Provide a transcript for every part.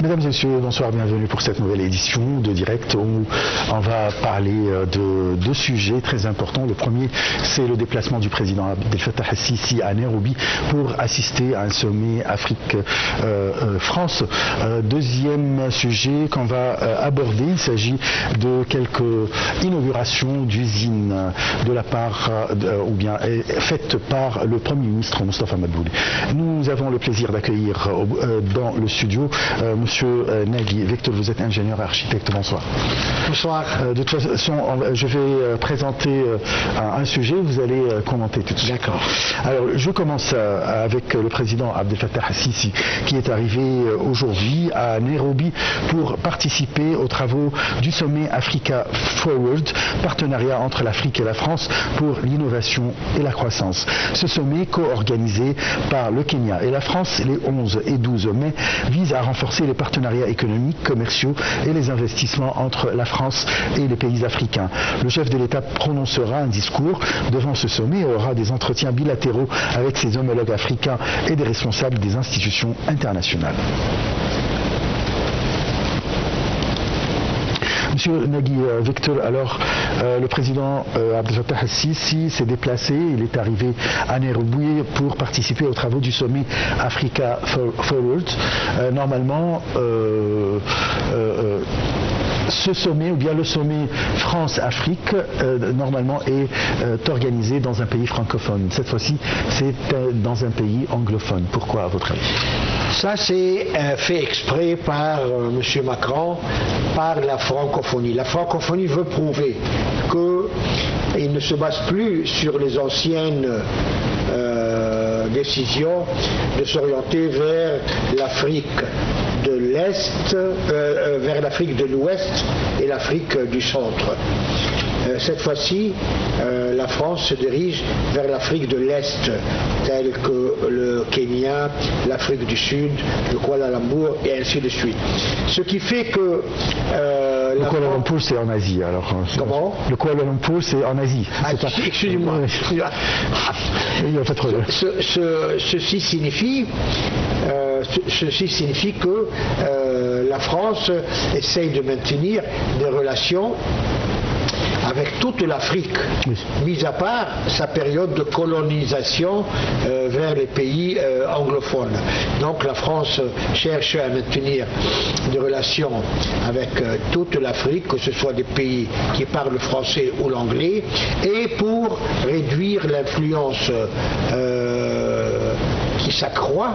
Mesdames et messieurs, bonsoir, bienvenue pour cette nouvelle édition de Direct où on va parler de deux sujets très importants. Le premier, c'est le déplacement du président Abdel Fattah al-Sisi à Nairobi pour assister à un sommet Afrique-France. Deuxième sujet qu'on va aborder, il s'agit de quelques inaugurations d'usines de la part, faites par le Premier ministre Moustapha Madbouli. Nous avons le plaisir d'accueillir dans le studio Monsieur Nagui. Victor, vous êtes ingénieur et architecte, bonsoir. Bonsoir. De toute façon, je vais présenter un sujet, vous allez commenter tout de suite. D'accord. Alors, je commence avec le président Abdel Fattah al-Sisi qui est arrivé aujourd'hui à Nairobi pour participer aux travaux du sommet Africa Forward, partenariat entre l'Afrique et la France pour l'innovation et la croissance. Ce sommet, co-organisé par le Kenya et la France les 11 et 12 mai, vise à renforcer les partenariats économiques, commerciaux et les investissements entre la France et les pays africains. Le chef de l'État prononcera un discours devant ce sommet et aura des entretiens bilatéraux avec ses homologues africains et des responsables des institutions internationales. Monsieur Nagui, Victor, alors le président Abdel Fattah al-Sisi s'est déplacé, il est arrivé à Nairobi pour participer aux travaux du sommet Africa Forward. Normalement, ce sommet, ou bien le sommet France-Afrique, normalement est organisé dans un pays francophone. Cette fois-ci, c'est dans un pays anglophone. Pourquoi, à votre avis? Ça, c'est fait exprès par M. Macron, par la francophonie. La francophonie veut prouver qu'il ne se base plus sur les anciennes décisions de s'orienter vers l'Afrique de l'Est, vers l'Afrique de l'Ouest et l'Afrique du Centre. Cette fois-ci, la France se dirige vers l'Afrique de l'Est, telle que le Kenya, l'Afrique du Sud, le Kuala Lumpur et ainsi de suite. Ce qui fait que... le Kuala Lumpur, c'est en Asie, alors. Comment? Le Kuala Lumpur, c'est en Asie. Excusez-moi. Ceci signifie que la France essaye de maintenir des relations avec toute l'Afrique, mis à part sa période de colonisation vers les pays anglophones. Donc la France cherche à maintenir des relations avec toute l'Afrique, que ce soit des pays qui parlent le français ou l'anglais, et pour réduire l'influence qui s'accroît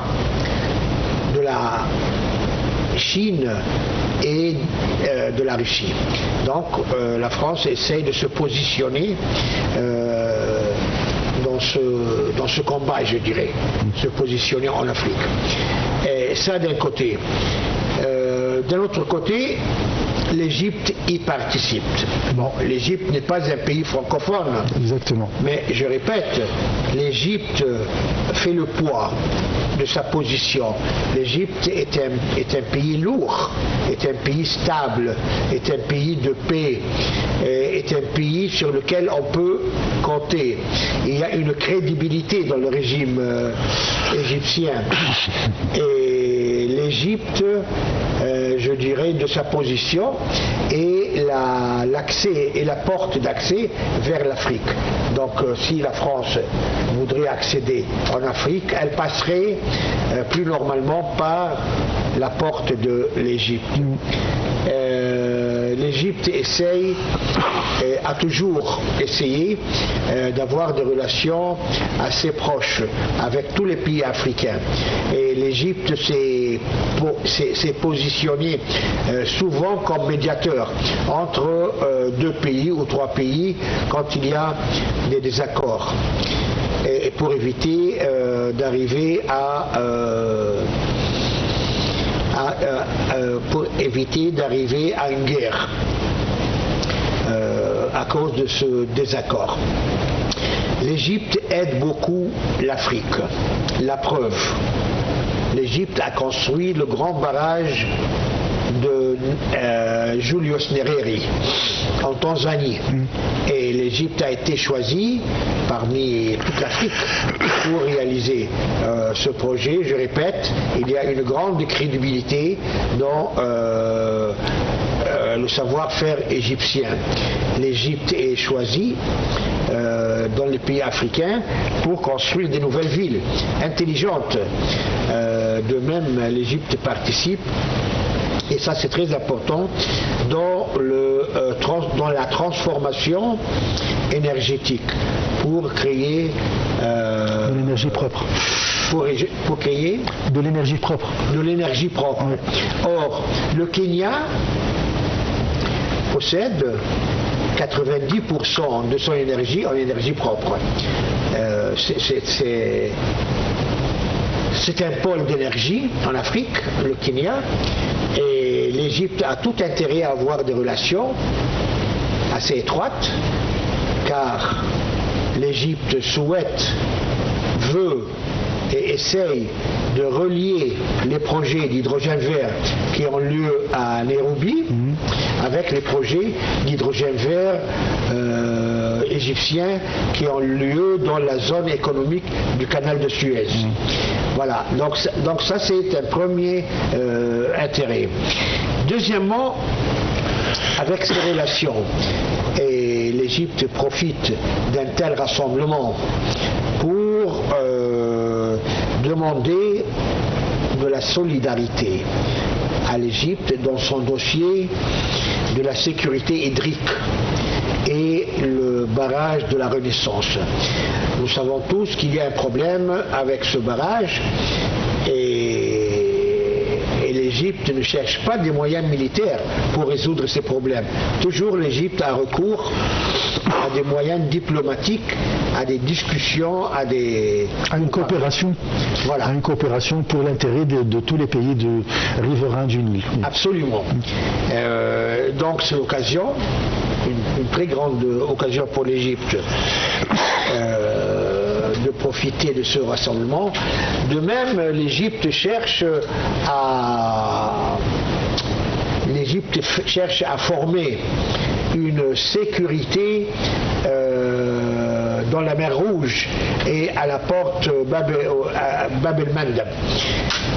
de la Chine et de la Russie. Donc la France essaye de se positionner dans ce combat, je dirais, se positionner en Afrique. Et ça d'un côté. D'un autre côté, l'Égypte y participe. Bon, l'Égypte n'est pas un pays francophone. Exactement. Mais je répète, l'Égypte fait le poids de sa position. L'Égypte est un pays lourd, est un pays stable, est un pays de paix, est un pays sur lequel on peut compter. Il y a une crédibilité dans le régime égyptien. Et l'Égypte, je dirais, de sa position et l'accès et la porte d'accès vers l'Afrique. Donc si la France voudrait accéder en Afrique, elle passerait plus normalement par la porte de l'Égypte. L'Égypte a toujours essayé d'avoir des relations assez proches avec tous les pays africains. Et l'Égypte s'est positionnée souvent comme médiateur entre deux pays ou trois pays quand il y a des désaccords. Et pour éviter d'arriver à une guerre à cause de ce désaccord. L'Égypte aide beaucoup l'Afrique. La preuve, l'Égypte a construit le grand barrage de Julius Nyerere en Tanzanie. Et l'Égypte a été choisie parmi toute l'Afrique pour réaliser ce projet. Je répète, il y a une grande crédibilité dans le savoir-faire égyptien. L'Égypte est choisie dans les pays africains pour construire des nouvelles villes intelligentes. De même, l'Égypte participe, et ça c'est très important, dans la transformation énergétique pour créer de l'énergie propre. Pour créer de l'énergie propre. De l'énergie propre. Oui. Or, le Kenya possède 90% de son énergie en énergie propre. C'est un pôle d'énergie en Afrique, le Kenya, et l'Égypte a tout intérêt à avoir des relations assez étroites, car l'Égypte veut et essaye de relier les projets d'hydrogène vert qui ont lieu à Nairobi avec les projets d'hydrogène vert égyptiens qui ont lieu dans la zone économique du canal de Suez. Voilà, donc ça c'est un premier intérêt. Deuxièmement, avec ces relations, et l'Égypte profite d'un tel rassemblement pour demander de la solidarité à l'Égypte dans son dossier de la sécurité hydrique et le barrage de la Renaissance. Nous savons tous qu'il y a un problème avec ce barrage et l'Égypte ne cherche pas des moyens militaires pour résoudre ces problèmes. Toujours l'Égypte a recours à des moyens diplomatiques, à des discussions, à une coopération. Voilà. À une coopération pour l'intérêt de tous les pays riverains du Nil. Absolument. Donc c'est l'occasion, une très grande occasion pour l'Égypte de profiter de ce rassemblement. De même, l'Égypte cherche à former une sécurité dans la mer Rouge et à la porte Bab el-Mandeb.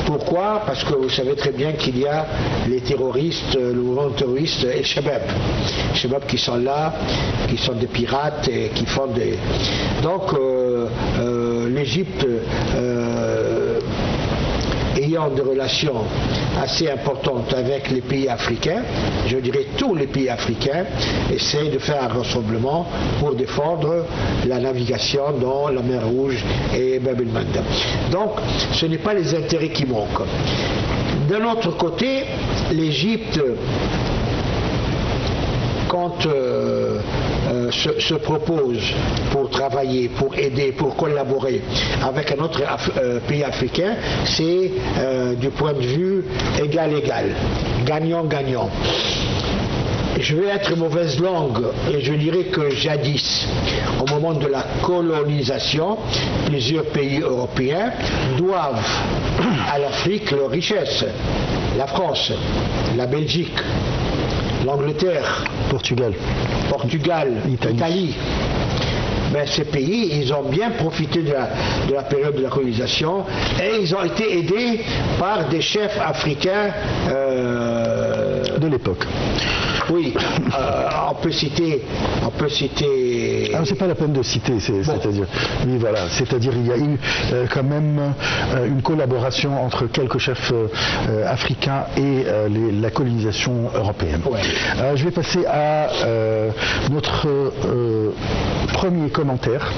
Pourquoi? Parce que vous savez très bien qu'il y a les terroristes, le mouvement terroriste et Shabab qui sont là, qui sont des pirates et qui font des... Donc l'Égypte ayant des relations assez importantes avec les pays africains, je dirais tous les pays africains, essaient de faire un rassemblement pour défendre la navigation dans la mer Rouge et Bab el-Mandeb. Donc, ce n'est pas les intérêts qui manquent. D'un autre côté, l'Égypte, quand se propose pour travailler, pour aider, pour collaborer avec un autre pays africain, c'est du point de vue égal-égal, gagnant-gagnant. Je vais être mauvaise langue et je dirais que jadis, au moment de la colonisation, plusieurs pays européens doivent à l'Afrique leurs richesses. La France, la Belgique, l'Angleterre, Portugal, Italie. Ben, ces pays, ils ont bien profité de la période de la colonisation et ils ont été aidés par des chefs africains de l'époque. Oui, on peut citer. Ah, c'est pas la peine de citer, c'est-à-dire. Oui, voilà, c'est-à-dire il y a eu quand même une collaboration entre quelques chefs africains et la colonisation européenne. Ouais. Je vais passer à notre premier commentaire.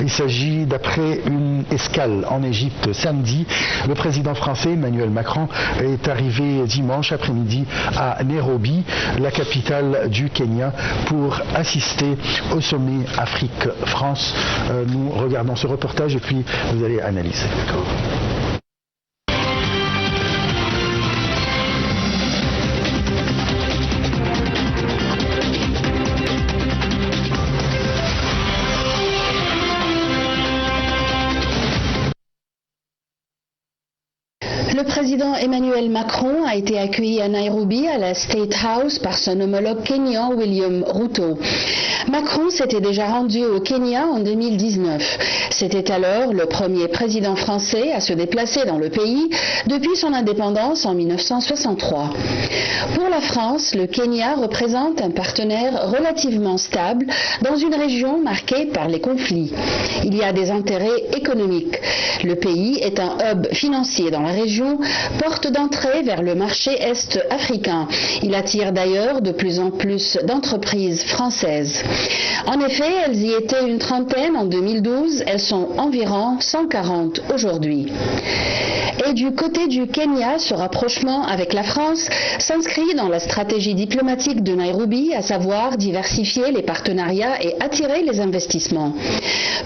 Il s'agit d'après une escale en Égypte samedi. Le président français Emmanuel Macron est arrivé dimanche après-midi à Nairobi, la capitale du Kenya, pour assister au sommet Afrique-France. Nous regardons ce reportage et puis vous allez analyser. Le président Emmanuel Macron a été accueilli à Nairobi à la State House par son homologue kényan William Ruto. Macron s'était déjà rendu au Kenya en 2019. C'était alors le premier président français à se déplacer dans le pays depuis son indépendance en 1963. Pour la France, le Kenya représente un partenaire relativement stable dans une région marquée par les conflits. Il y a des intérêts économiques. Le pays est un hub financier dans la région, porte d'entrée vers le marché est-africain. Il attire d'ailleurs de plus en plus d'entreprises françaises. En effet, elles y étaient une trentaine en 2012, elles sont environ 140 aujourd'hui. Et du côté du Kenya, ce rapprochement avec la France s'inscrit dans la stratégie diplomatique de Nairobi, à savoir diversifier les partenariats et attirer les investissements.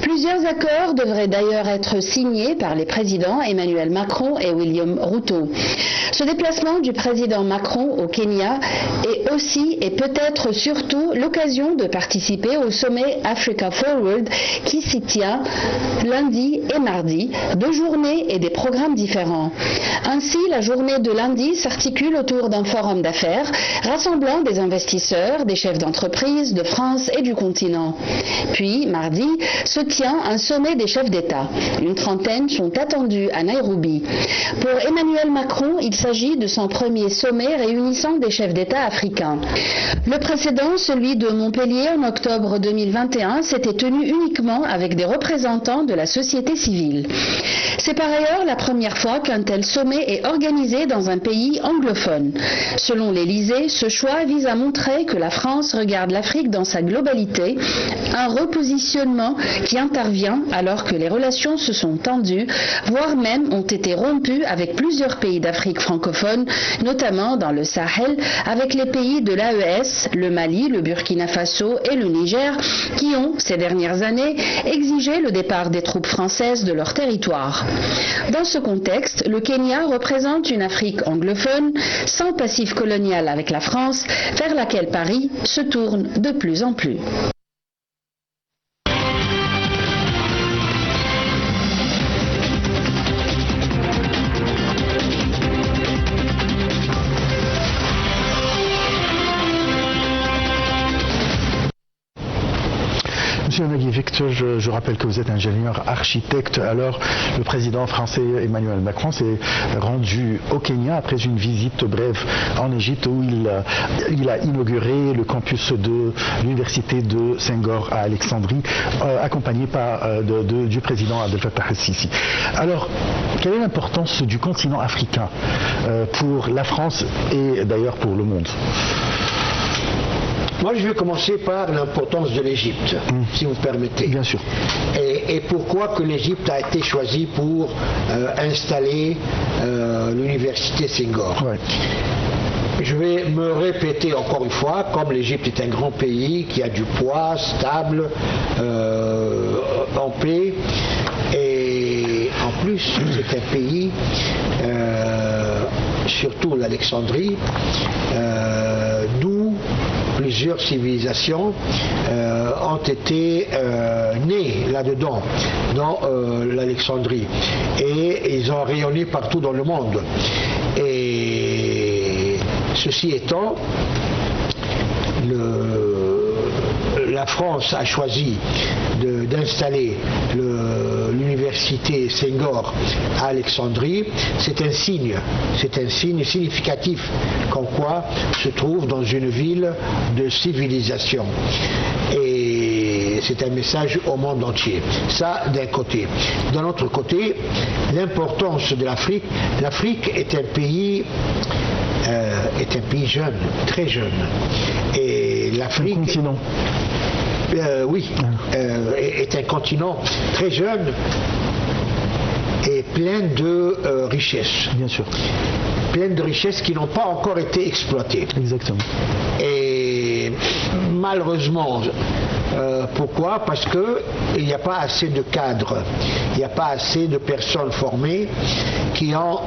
Plusieurs accords devraient d'ailleurs être signés par les présidents Emmanuel Macron et William Ruto. Ce déplacement du président Macron au Kenya est aussi et peut-être surtout l'occasion de participer au sommet Africa Forward qui s'y tient lundi et mardi, 2 journées et des programmes différents. Ainsi, la journée de lundi s'articule autour d'un forum d'affaires rassemblant des investisseurs, des chefs d'entreprise de France et du continent. Puis, mardi, se tient un sommet des chefs d'État. Une trentaine sont attendus à Nairobi. Pour Emmanuel Macron, il s'agit de son premier sommet réunissant des chefs d'État africains. Le précédent, celui de Montpellier en octobre 2021, s'était tenu uniquement avec des représentants de la société civile. C'est par ailleurs la première fois qu'un tel sommet est organisé dans un pays anglophone. Selon l'Élysée, ce choix vise à montrer que la France regarde l'Afrique dans sa globalité, un repositionnement qui intervient alors que les relations se sont tendues, voire même ont été rompues avec plusieurs pays d'Afrique francophone, notamment dans le Sahel, avec les pays de l'AES, le Mali, le Burkina Faso et le Niger, qui ont, ces dernières années, exigé le départ des troupes françaises de leur territoire. Dans ce contexte, le Kenya représente une Afrique anglophone, sans passif colonial avec la France, vers laquelle Paris se tourne de plus en plus. Monsieur Nagui Victor, je rappelle que vous êtes ingénieur architecte. Alors, le président français Emmanuel Macron s'est rendu au Kenya après une visite brève en Égypte où il a inauguré le campus de l'université de Senghor à Alexandrie, accompagné du président Abdel Fattah el-Sisi. Alors, quelle est l'importance du continent africain pour la France et d'ailleurs pour le monde ? Moi, je vais commencer par l'importance de l'Égypte, si vous permettez. Bien sûr. Et pourquoi que l'Égypte a été choisie pour installer l'université Senghor. Ouais. Je vais me répéter encore une fois, comme l'Égypte est un grand pays qui a du poids, stable, en paix, et en plus c'est un pays, surtout l'Alexandrie, d'où plusieurs civilisations ont été nées là-dedans, dans l'Alexandrie, et ils ont rayonné partout dans le monde. Et ceci étant, la France a choisi d'installer l'université Senghor à Alexandrie. C'est un signe significatif comme quoi se trouve dans une ville de civilisation. Et c'est un message au monde entier. Ça, d'un côté. D'un autre côté, l'importance de l'Afrique. L'Afrique est un pays jeune, très jeune. Et l'Afrique... Un continent. Oui, est un continent très jeune et plein de richesses. Bien sûr. Plein de richesses qui n'ont pas encore été exploitées. Exactement. Et malheureusement, pourquoi ? Parce qu'il n'y a pas assez de cadres, il n'y a pas assez de personnes formées qui ont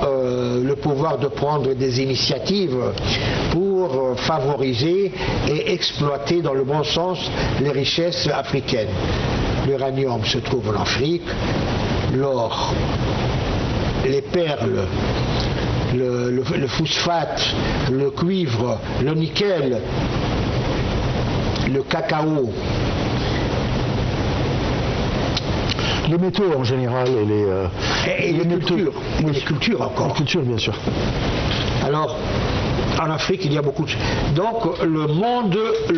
le pouvoir de prendre des initiatives pour favoriser et exploiter dans le bon sens les richesses africaines. L'uranium se trouve en Afrique, l'or, les perles le phosphate, le cuivre, le nickel, le cacao. Les métaux en général Et les cultures. Oui. Les cultures encore. Les cultures, bien sûr. Alors, en Afrique, il y a beaucoup de... Donc, le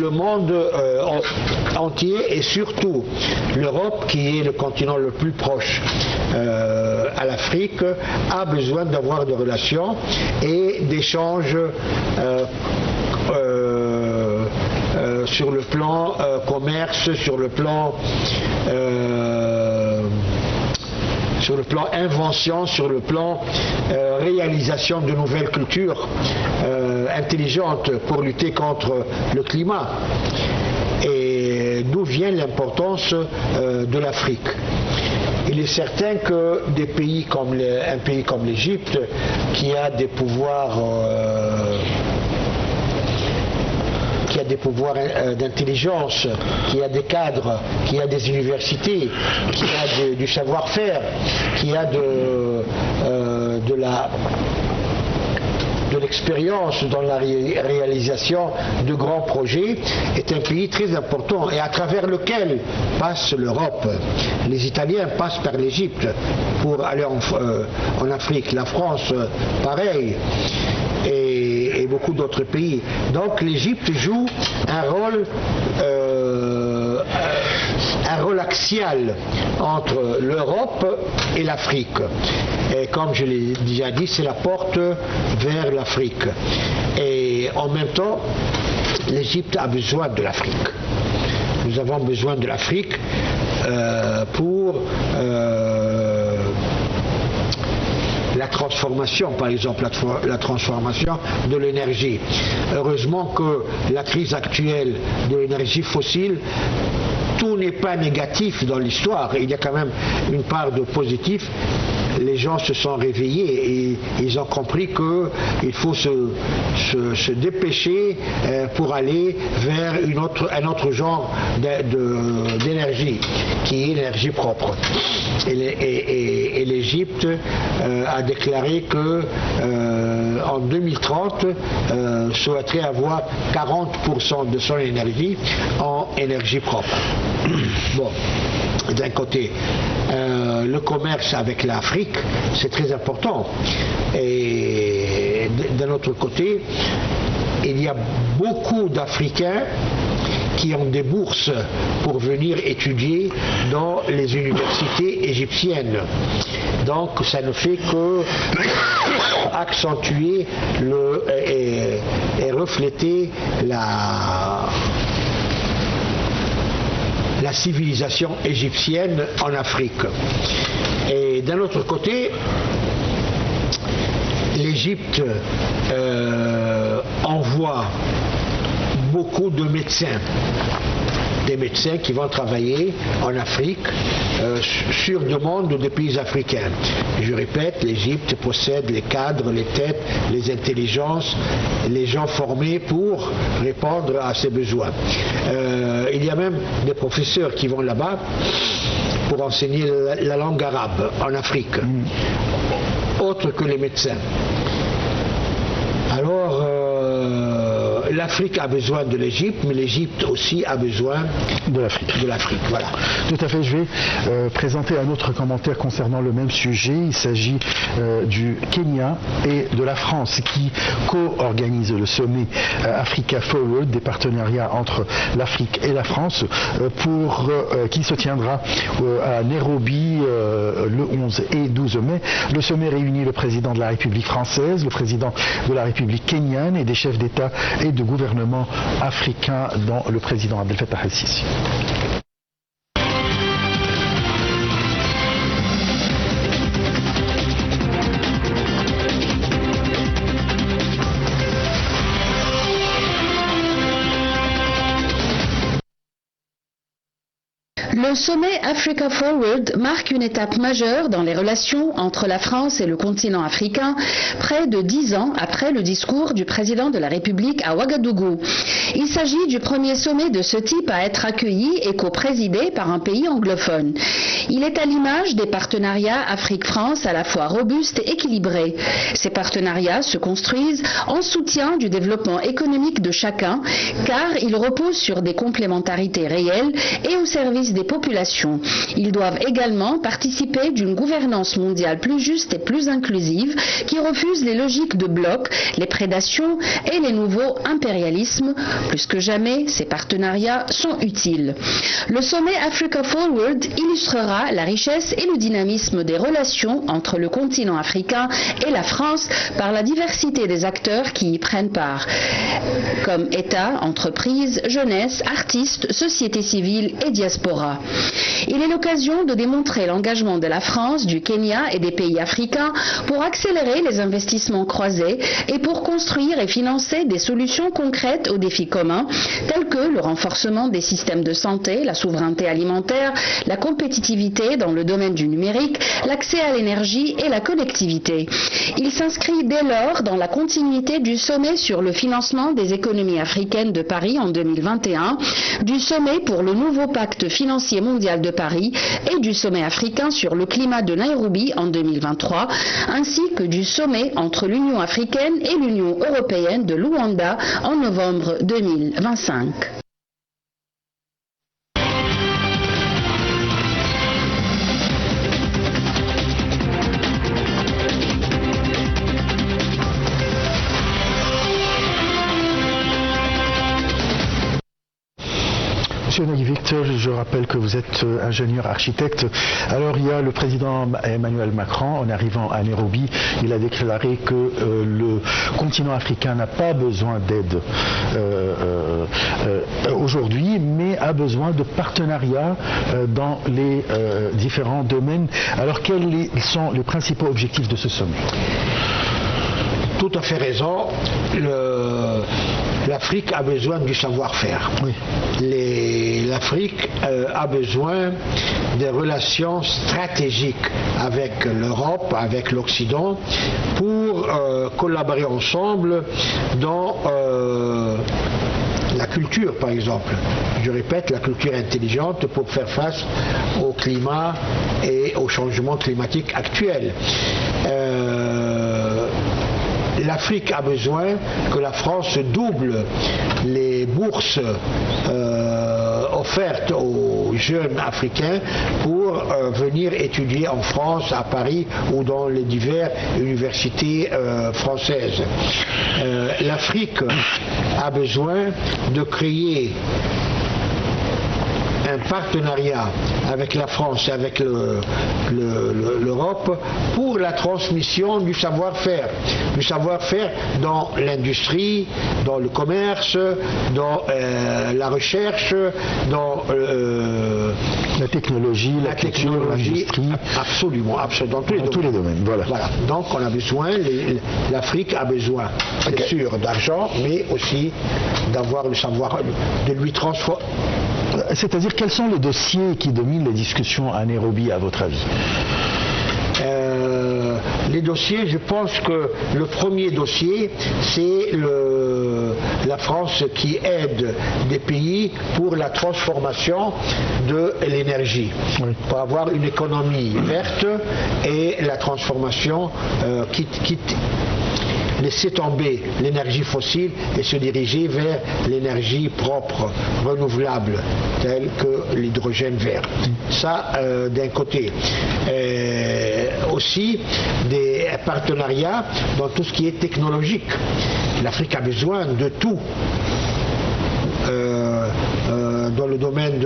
monde entier et surtout l'Europe, qui est le continent le plus proche à l'Afrique, a besoin d'avoir des relations et d'échanges sur le plan commerce, sur le plan invention, sur le plan réalisation de nouvelles cultures intelligentes pour lutter contre le climat. Et d'où vient l'importance de l'Afrique. Il est certain que un pays comme l'Égypte, qui a des pouvoirs d'intelligence, qui a des cadres, qui a des universités, qui a du savoir-faire, qui a de l'expérience dans la réalisation de grands projets, est un pays très important et à travers lequel passe l'Europe. Les Italiens passent par l'Égypte pour aller en Afrique, la France pareil, et beaucoup d'autres pays. Donc l'Égypte joue un rôle axial entre l'Europe et l'Afrique. Et comme je l'ai déjà dit, c'est la porte vers l'Afrique. Et en même temps, l'Égypte a besoin de l'Afrique. Nous avons besoin de l'Afrique pour la transformation, par exemple, la transformation de l'énergie. Heureusement que la crise actuelle de l'énergie fossile, tout n'est pas négatif dans l'histoire, il y a quand même une part de positif. Les gens se sont réveillés et ils ont compris qu'il faut se dépêcher pour aller vers un autre genre d'énergie, qui est l'énergie propre. Et l'Égypte a déclaré qu'en 2030 souhaiterait avoir 40% de son énergie en énergie propre. Bon, d'un côté, le commerce avec l'Afrique, c'est très important. Et d'un autre côté, il y a beaucoup d'Africains qui ont des bourses pour venir étudier dans les universités égyptiennes. Donc ça ne fait que accentuer et refléter la civilisation égyptienne en Afrique. Et d'un autre côté, l'Égypte envoie beaucoup de médecins, des médecins qui vont travailler en Afrique sur demande des pays africains. Je répète, l'Égypte possède les cadres, les têtes, les intelligences, les gens formés pour répondre à ses besoins. Il y a même des professeurs qui vont là-bas pour enseigner la langue arabe en Afrique, autre que les médecins. Alors, l'Afrique a besoin de l'Égypte, mais l'Égypte aussi a besoin de l'Afrique. Voilà. Tout à fait. Je vais présenter un autre commentaire concernant le même sujet. Il s'agit du Kenya et de la France qui co-organisent le sommet Africa Forward, des partenariats entre l'Afrique et la France, qui se tiendra à Nairobi le 11 et 12 mai. Le sommet réunit le président de la République française, le président de la République kenyane et des chefs d'État et de gouvernement africain, dont le président Abdel Fattah el-Sisi. Le sommet Africa Forward marque une étape majeure dans les relations entre la France et le continent africain, près de 10 ans après le discours du président de la République à Ouagadougou. Il s'agit du premier sommet de ce type à être accueilli et co-présidé par un pays anglophone. Il est à l'image des partenariats Afrique-France à la fois robustes et équilibrés. Ces partenariats se construisent en soutien du développement économique de chacun, car ils reposent sur des complémentarités réelles et au service des populations. Ils doivent également participer d'une gouvernance mondiale plus juste et plus inclusive qui refuse les logiques de bloc, les prédations et les nouveaux impérialismes. Plus que jamais, ces partenariats sont utiles. Le sommet Africa Forward illustrera la richesse et le dynamisme des relations entre le continent africain et la France par la diversité des acteurs qui y prennent part, comme États, entreprises, jeunesse, artistes, société civile et diaspora. Il est l'occasion de démontrer l'engagement de la France, du Kenya et des pays africains pour accélérer les investissements croisés et pour construire et financer des solutions concrètes aux défis communs, tels que le renforcement des systèmes de santé, la souveraineté alimentaire, la compétitivité dans le domaine du numérique, l'accès à l'énergie et la connectivité. Il s'inscrit dès lors dans la continuité du sommet sur le financement des économies africaines de Paris en 2021, du sommet pour le nouveau pacte financier mondial de Paris et du sommet africain sur le climat de Nairobi en 2023, ainsi que du sommet entre l'Union africaine et l'Union européenne de Luanda en novembre 2025. Monsieur Nagui Victor, je rappelle que vous êtes ingénieur architecte. Alors il y a le président Emmanuel Macron, en arrivant à Nairobi, il a déclaré que le continent africain n'a pas besoin d'aide aujourd'hui, mais a besoin de partenariats dans les différents domaines. Alors quels sont les principaux objectifs de ce sommet? Tout à fait raison. L'Afrique a besoin du savoir-faire. Oui. L'Afrique a besoin des relations stratégiques avec l'Europe, avec l'Occident, pour collaborer ensemble dans la culture, par exemple. Je répète, la culture intelligente pour faire face au climat et au changement climatique actuel. L'Afrique a besoin que la France double les bourses offertes aux jeunes africains pour venir étudier en France, à Paris ou dans les diverses universités françaises. L'Afrique a besoin de créer un partenariat avec la France et avec l'Europe pour la transmission du savoir-faire dans l'industrie, dans le commerce, dans la recherche, dans la technologie, la culture, l'industrie. Absolument, dans tous les domaines. Voilà. Donc on a besoin, l'Afrique a besoin, bien sûr, d'argent, mais aussi d'avoir le savoir, de lui transformer. C'est-à-dire, quels sont les dossiers qui dominent les discussions à Nairobi, à votre avis? Les dossiers, je pense que le premier dossier, c'est la France qui aide des pays pour la transformation de l'énergie, pour avoir une économie verte et la transformation laisser tomber l'énergie fossile et se diriger vers l'énergie propre, renouvelable, telle que l'hydrogène vert. Ça, d'un côté. Aussi des partenariats dans tout ce qui est technologique. L'Afrique a besoin de tout. Dans le domaine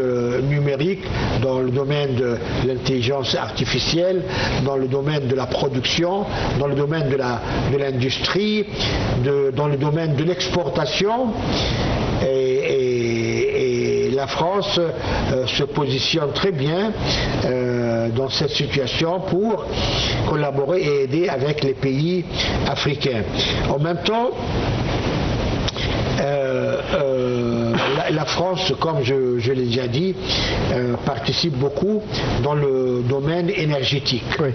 numérique, dans le domaine de l'intelligence artificielle, dans le domaine de la production, dans le domaine de l'industrie, dans le domaine de l'exportation. Et la France se positionne très bien dans cette situation pour collaborer et aider avec les pays africains. En même temps, la France, comme je l'ai déjà dit, participe beaucoup dans le domaine énergétique. Oui.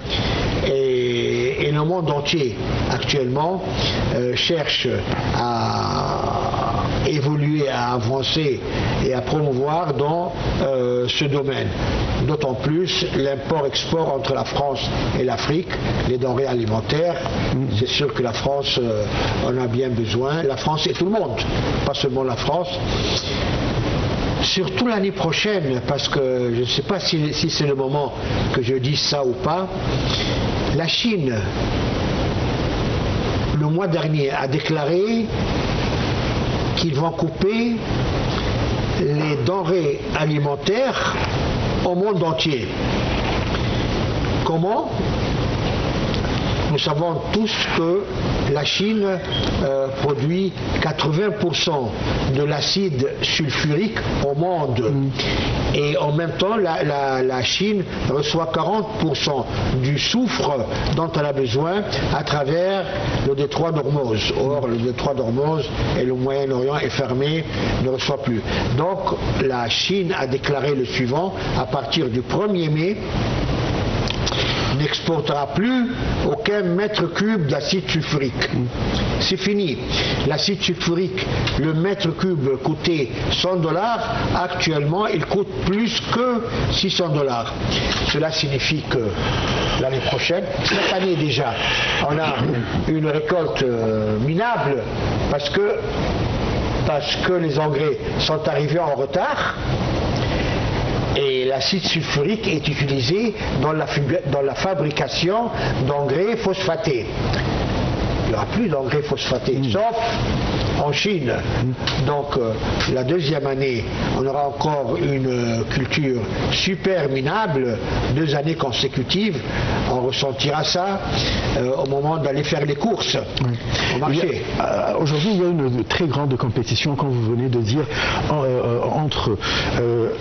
Et le monde entier, actuellement, cherche à évoluer, à avancer et à promouvoir dans ce domaine. D'autant plus l'import-export entre la France et l'Afrique, les denrées alimentaires, c'est sûr que la France en a bien besoin. La France et tout le monde, pas seulement la France. Surtout l'année prochaine, parce que je ne sais pas si c'est le moment que je dise ça ou pas, la Chine, le mois dernier, a déclaré qu'ils vont couper les denrées alimentaires au monde entier. Comment ? Nous savons tous que la Chine produit 80% de l'acide sulfurique au monde. Et en même temps, la Chine reçoit 40% du soufre dont elle a besoin à travers le détroit d'Ormuz. Or, le détroit d'Ormuz et le Moyen-Orient est fermé, ne reçoit plus. Donc, la Chine a déclaré le suivant: à partir du 1er mai, n'exportera plus aucun mètre cube d'acide sulfurique. C'est fini. L'acide sulfurique, le mètre cube coûtait $100, actuellement il coûte plus que $600. Cela signifie que l'année prochaine, cette année déjà, on a une récolte minable parce que les engrais sont arrivés en retard. Et l'acide sulfurique est utilisé dans la fabrication d'engrais phosphatés. Il n'y aura plus d'engrais phosphatés, sauf en Chine. Donc la deuxième année, on aura encore une culture super minable, 2 années consécutives. On ressentira ça au moment d'aller faire les courses au marché. Aujourd'hui, il y a une très grande compétition, comme vous venez de dire, entre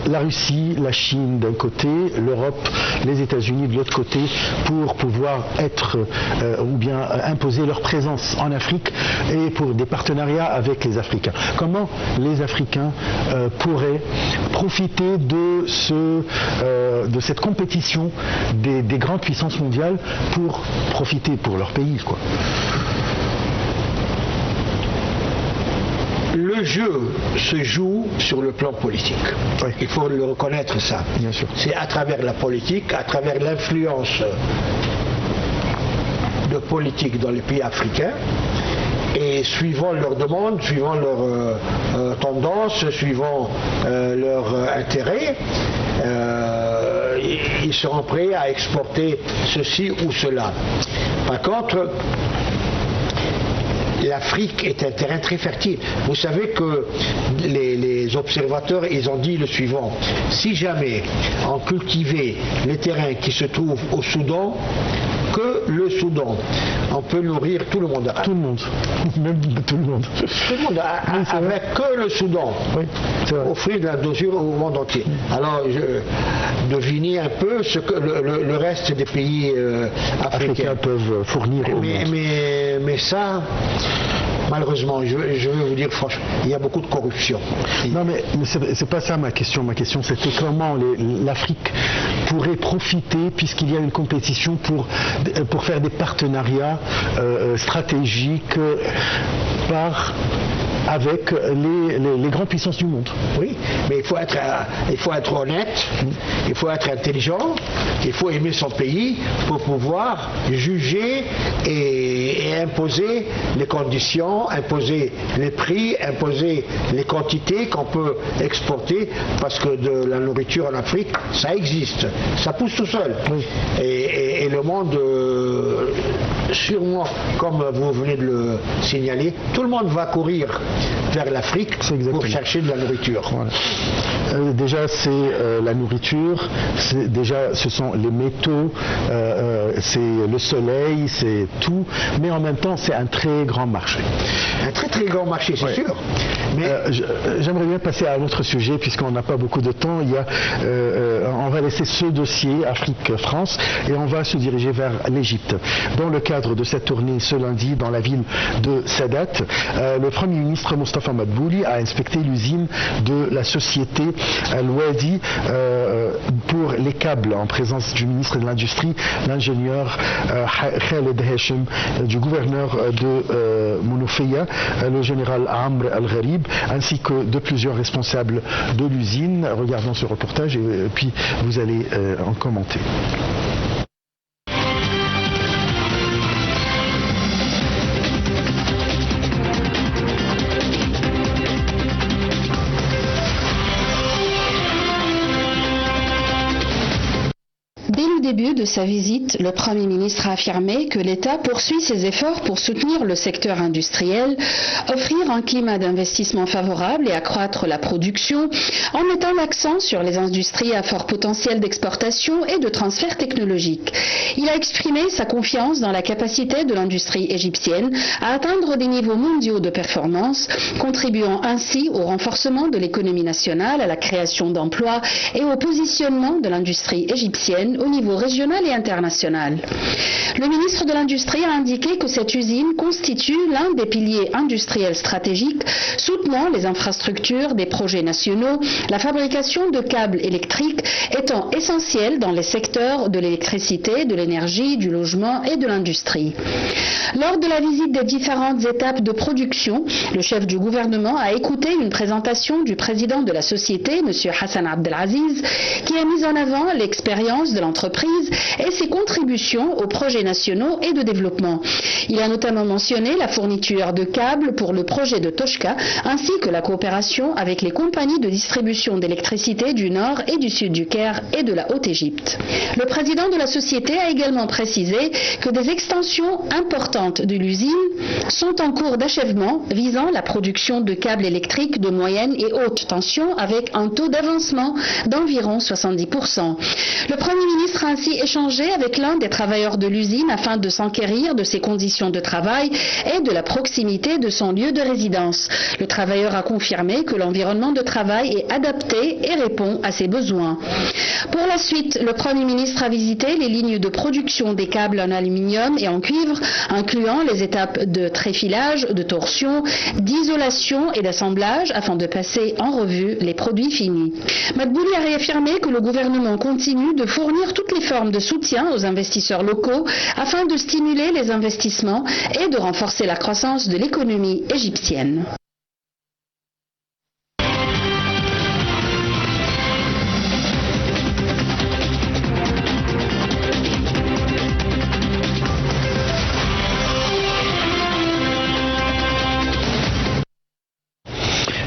la Russie, la Chine d'un côté, l'Europe, les États-Unis de l'autre côté, pour pouvoir être ou bien imposer leur présence en Afrique et pour des partenariats avec les Africains. Comment les Africains pourraient profiter de cette compétition des grandes puissances mondiales pour profiter pour leur pays, quoi. Le jeu se joue sur le plan politique. Oui. Il faut le reconnaître, ça. Bien sûr. C'est à travers la politique, à travers l'influence de politique dans les pays africains. Et suivant leurs demandes, suivant leurs tendances, suivant leurs intérêts, ils seront prêts à exporter ceci ou cela. Par contre, l'Afrique est un terrain très fertile. Vous savez que les observateurs, ils ont dit le suivant: si jamais on cultivait les terrains qui se trouvent au Soudan, que le Soudan, on peut nourrir tout le monde arabe. Tout le monde, même tout le monde. Tout le monde, avec que le Soudan, oui, offrir de la dosure au monde entier. Alors, devinez un peu ce que le reste des pays africains peuvent fournir au monde. Mais ça, malheureusement, je veux vous dire franchement, il y a beaucoup de corruption. Non, mais c'est pas ça ma question. Ma question, c'était comment l'Afrique pourrait profiter, puisqu'il y a une compétition, pour faire des partenariats stratégiques avec les grandes puissances du monde. Oui, mais il faut être honnête, il faut être intelligent, il faut aimer son pays pour pouvoir juger et imposer les conditions, imposer les prix, imposer les quantités qu'on peut exporter, parce que de la nourriture en Afrique, ça existe, ça pousse tout seul. Oui. Et le monde, sûrement, comme vous venez de le signaler, tout le monde va courir vers l'Afrique pour chercher de la nourriture. Voilà. Déjà, c'est la nourriture, déjà, ce sont les métaux, c'est le soleil, c'est tout, mais en même temps, c'est un très grand marché. Un très très grand marché, c'est sûr. Mais j'aimerais bien passer à un autre sujet, puisqu'on n'a pas beaucoup de temps. On va laisser ce dossier Afrique-France et on va se diriger vers l'Égypte. Dans le cadre de cette tournée ce lundi dans la ville de Sadat, le Premier ministre Moustapha Madbouli a inspecté l'usine de la société Al-Wadi pour les câbles en présence du ministre de l'Industrie, l'ingénieur Khaled Hachem, du gouverneur de Mounofia, le général Amr Al-Gharib, ainsi que de plusieurs responsables de l'usine. Regardons ce reportage et puis vous allez en commenter. Dès le début de sa visite, le Premier ministre a affirmé que l'État poursuit ses efforts pour soutenir le secteur industriel, offrir un climat d'investissement favorable et accroître la production, en mettant l'accent sur les industries à fort potentiel d'exportation et de transfert technologique. Il a exprimé sa confiance dans la capacité de l'industrie égyptienne à atteindre des niveaux mondiaux de performance, contribuant ainsi au renforcement de l'économie nationale, à la création d'emplois et au positionnement de l'industrie égyptienne au niveau régional et international. Le ministre de l'Industrie a indiqué que cette usine constitue l'un des piliers industriels stratégiques soutenant les infrastructures des projets nationaux, la fabrication de câbles électriques étant essentielle dans les secteurs de l'électricité, de l'énergie, du logement et de l'industrie. Lors de la visite des différentes étapes de production, le chef du gouvernement a écouté une présentation du président de la société, M. Hassan Abdelaziz, qui a mis en avant l'expérience de l'entreprise et ses contributions aux projets nationaux et de développement. Il a notamment mentionné la fourniture de câbles pour le projet de Toshka, ainsi que la coopération avec les compagnies de distribution d'électricité du nord et du sud du Caire et de la Haute-Égypte. Le président de la société a également précisé que des extensions importantes de l'usine sont en cours d'achèvement visant la production de câbles électriques de moyenne et haute tension avec un taux d'avancement d'environ 70%. Le Premier ministre a ainsi échangé avec l'un des travailleurs de l'usine afin de s'enquérir de ses conditions de travail et de la proximité de son lieu de résidence. Le travailleur a confirmé que l'environnement de travail est adapté et répond à ses besoins. Pour la suite, le Premier ministre a visité les lignes de production des câbles en aluminium et en cuivre, incluant les étapes de tréfilage, de torsion, d'isolation et d'assemblage afin de passer en revue les produits finis. Madbouli a réaffirmé que le gouvernement continue de fournir toutes les formes de soutien aux investisseurs locaux afin de stimuler les investissements et de renforcer la croissance de l'économie égyptienne.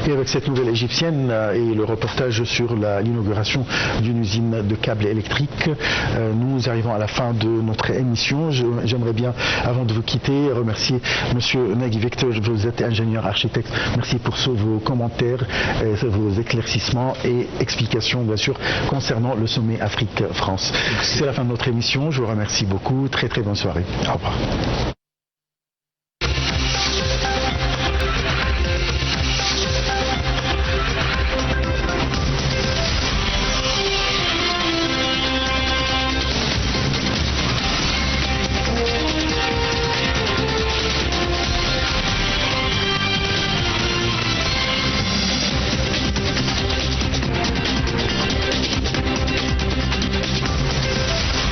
Et avec cette nouvelle égyptienne et le reportage sur l'inauguration d'une usine de câbles électriques, nous arrivons à la fin de notre émission. J'aimerais bien, avant de vous quitter, remercier M. Nagui Victor, vous êtes ingénieur architecte. Merci pour vos commentaires, vos éclaircissements et explications, bien sûr, concernant le sommet Afrique-France. C'est la fin de notre émission. Je vous remercie beaucoup. Très très bonne soirée. Au revoir.